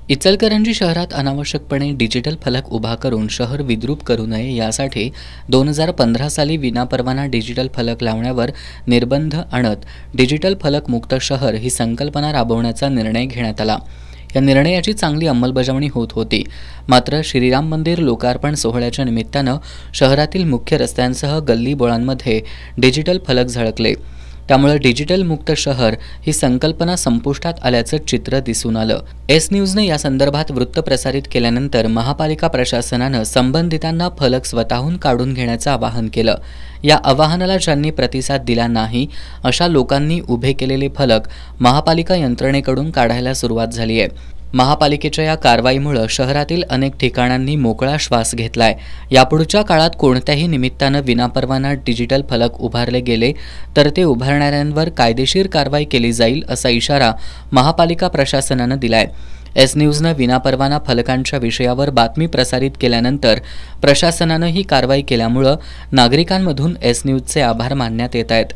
इचलकरंजी शहरात अनावश्यकपणे डिजिटल फलक उभा करून शहर विद्रूप करू नये यासाठी 2015 साली विनापरवाना डिजिटल फलक लावण्यावर निर्बंध आणत डिजिटल फलक मुक्त शहर ही संकल्पना राबवण्याचा निर्णय घेण्यात आला। या निर्णयाची चांगली अंमलबजावणी होत होती। मात्र श्रीराम मंदिर लोकार्पण सोहळ्याच्या निमित्तानं शहरातील मुख्य रस्त्यांसह गल्लीबोळांमध्ये डिजिटल फलक झळकले। त्यामुळे डिजिटल मुक्त शहर ही संकल्पना संपुष्टात आल्याचं चित्र दिसून आलं। एस न्यूजने या संदर्भात वृत्त प्रसारित केल्यानंतर महापालिका प्रशासनानं संबंधितांना फलक स्वतःहून काढून घेण्याचं आवाहन केलं। या आवाहनाला ज्यांनी प्रतिसाद दिला नाही अशा लोकांनी उभे केलेले फलक महापालिका यंत्रणेकडून काढायला सुरुवात झाली आहे। महापालिकेच्या या कारवाईमुळे शहरातील अनेक ठिकाणांनी मोकळा श्वास घेतलाय। यापुढच्या काळात कोणत्याही निमित्तानं विनापरवाना डिजिटल फलक उभारले गेले तर ते उभारणाऱ्यांवर कायदेशीर कारवाई केली जाईल असा इशारा महापालिका प्रशासनानं दिलाय। एस न्यूजनं विनापरवाना फलकांच्या विषयावर बातमी प्रसारित केल्यानंतर प्रशासनानं ही कारवाई केल्यामुळे नागरिकांमधून एस न्यूजचे आभार मानण्यात येत आहेत।